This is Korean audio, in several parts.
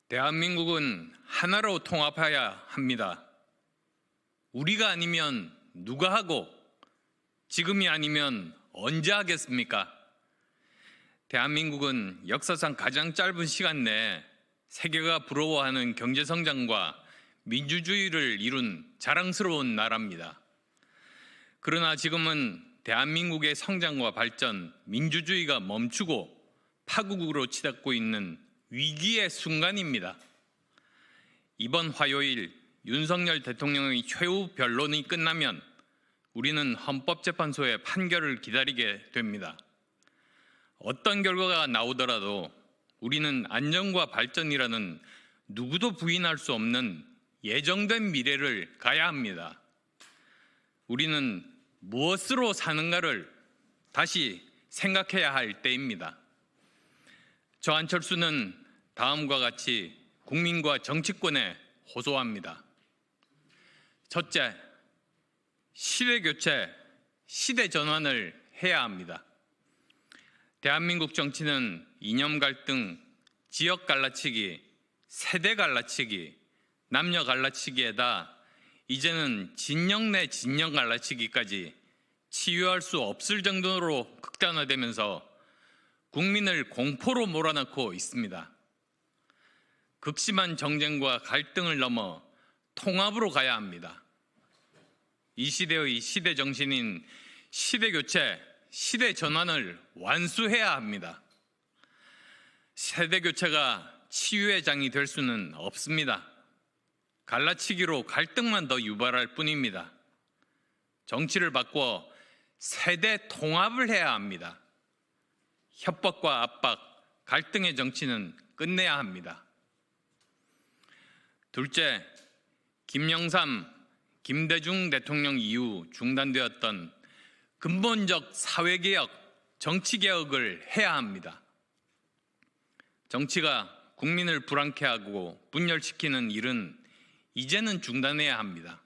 대한민국은 하나로 통합해야 합니다. 우리가 아니면 누가 하고 지금이 아니면 언제 하겠습니까? 대한민국은 역사상 가장 짧은 시간 내에 세계가 부러워하는 경제성장과 민주주의를 이룬 자랑스러운 나라입니다. 그러나 지금은 대한민국의 성장과 발전, 민주주의가 멈추고 파국으로 치닫고 있는 위기의 순간입니다. 이번 화요일 윤석열 대통령의 최후 변론이 끝나면 우리는 헌법재판소의 판결을 기다리게 됩니다. 어떤 결과가 나오더라도 우리는 안정과 발전이라는 누구도 부인할 수 없는 예정된 미래를 가야 합니다. 우리는 무엇으로 사는가를 다시 생각해야 할 때입니다. 저 안철수는 다음과 같이 국민과 정치권에 호소합니다. 첫째, 시대교체, 시대전환을 해야 합니다. 대한민국 정치는 이념 갈등, 지역 갈라치기, 세대 갈라치기, 남녀 갈라치기에다 이제는 진영 내 진영 갈라치기까지 치유할 수 없을 정도로 극단화되면서 국민을 공포로 몰아넣고 있습니다. 극심한 정쟁과 갈등을 넘어 통합으로 가야 합니다. 이 시대의 시대 정신인 시대교체, 시대전환을 완수해야 합니다. 세대교체가 치유의 장이 될 수는 없습니다. 갈라치기로 갈등만 더 유발할 뿐입니다. 정치를 바꿔 세대 통합을 해야 합니다. 협박과 압박, 갈등의 정치는 끝내야 합니다. 둘째, 김영삼, 김대중 대통령 이후 중단되었던 근본적 사회개혁, 정치개혁을 해야 합니다. 정치가 국민을 불안케 하고 분열시키는 일은 이제는 중단해야 합니다.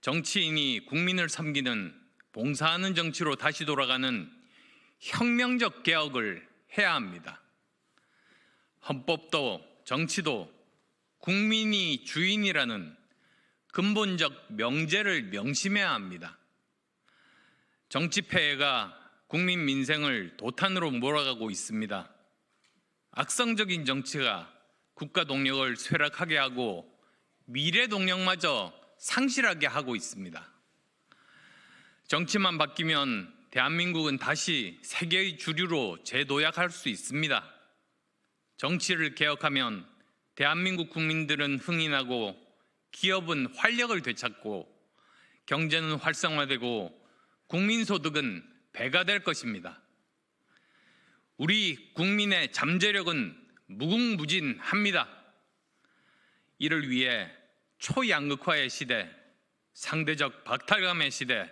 정치인이 국민을 섬기는 봉사하는 정치로 다시 돌아가는 혁명적 개혁을 해야 합니다. 헌법도 정치도 국민이 주인이라는 근본적 명제를 명심해야 합니다. 정치 폐해가 국민 민생을 도탄으로 몰아가고 있습니다. 악성적인 정치가 국가 동력을 쇠락하게 하고 미래 동력마저 상실하게 하고 있습니다. 정치만 바뀌면 대한민국은 다시 세계의 주류로 재도약할 수 있습니다. 정치를 개혁하면 대한민국 국민들은 흥이 나고 기업은 활력을 되찾고 경제는 활성화되고 국민소득은 배가 될 것입니다. 우리 국민의 잠재력은 무궁무진합니다. 이를 위해 초양극화의 시대, 상대적 박탈감의 시대,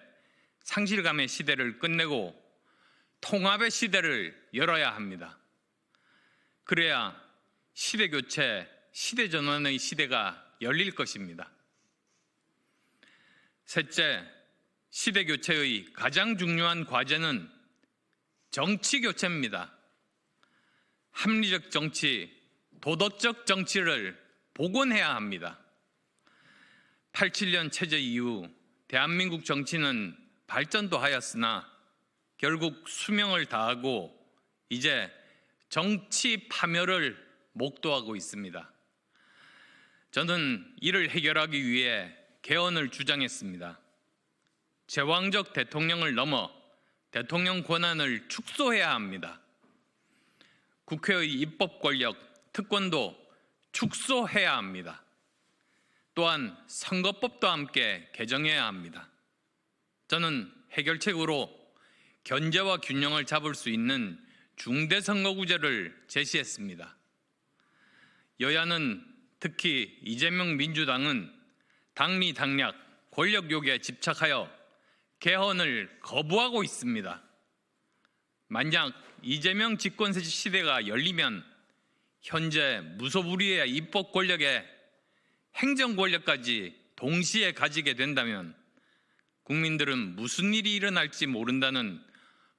상실감의 시대를 끝내고 통합의 시대를 열어야 합니다. 그래야 시대교체, 시대전환의 시대가 열릴 것입니다. 셋째, 시대교체의 가장 중요한 과제는 정치교체입니다. 합리적 정치, 도덕적 정치를 복원해야 합니다. 87년 체제 이후 대한민국 정치는 발전도 하였으나 결국 수명을 다하고 이제 정치 파멸을 목도하고 있습니다. 저는 이를 해결하기 위해 개헌을 주장했습니다. 제왕적 대통령을 넘어 대통령 권한을 축소해야 합니다. 국회의 입법 권력, 특권도 축소해야 합니다. 또한 선거법도 함께 개정해야 합니다. 저는 해결책으로 견제와 균형을 잡을 수 있는 중대선거구제를 제시했습니다. 여야는 특히 이재명 민주당은 당리당략, 권력욕에 집착하여 개헌을 거부하고 있습니다. 만약 이재명 집권 시대가 열리면 현재 무소불위의 입법 권력에 행정 권력까지 동시에 가지게 된다면 국민들은 무슨 일이 일어날지 모른다는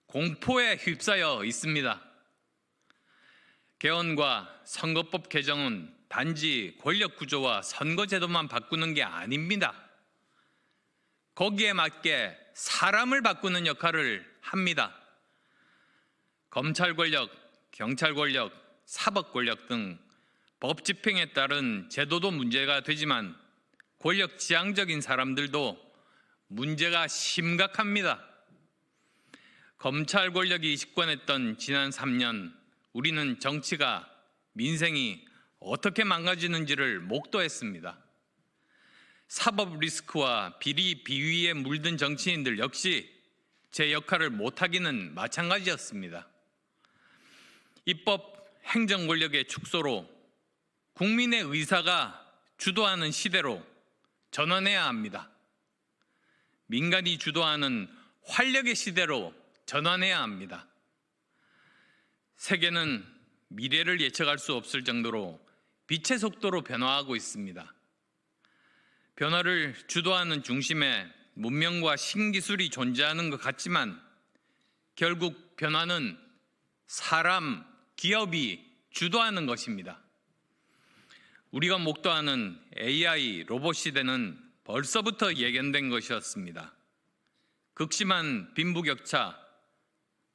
공포에 휩싸여 있습니다. 개헌과 선거법 개정은 단지 권력 구조와 선거제도만 바꾸는 게 아닙니다. 거기에 맞게 사람을 바꾸는 역할을 합니다. 검찰 권력, 경찰 권력, 사법 권력 등 법 집행에 따른 제도도 문제가 되지만 권력 지향적인 사람들도 문제가 심각합니다. 검찰 권력이 집권했던 지난 3년, 우리는 정치가, 민생이 어떻게 망가지는지를 목도했습니다. 사법 리스크와 비리, 비위에 물든 정치인들 역시 제 역할을 못하기는 마찬가지였습니다. 입법, 행정 권력의 축소로 국민의 의사가 주도하는 시대로 전환해야 합니다. 민간이 주도하는 활력의 시대로 전환해야 합니다. 세계는 미래를 예측할 수 없을 정도로 빛의 속도로 변화하고 있습니다. 변화를 주도하는 중심에 문명과 신기술이 존재하는 것 같지만 결국 변화는 사람, 기업이 주도하는 것입니다. 우리가 목도하는 AI, 로봇 시대는 벌써부터 예견된 것이었습니다. 극심한 빈부격차,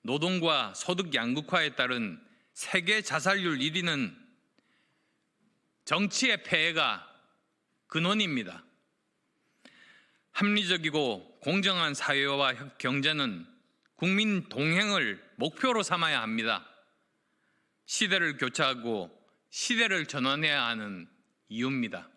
노동과 소득 양극화에 따른 세계 자살률 1위는 정치의 폐해가 근원입니다. 합리적이고 공정한 사회와 경제는 국민 동행을 목표로 삼아야 합니다. 시대를 교차하고 시대를 전환해야 하는 이유입니다.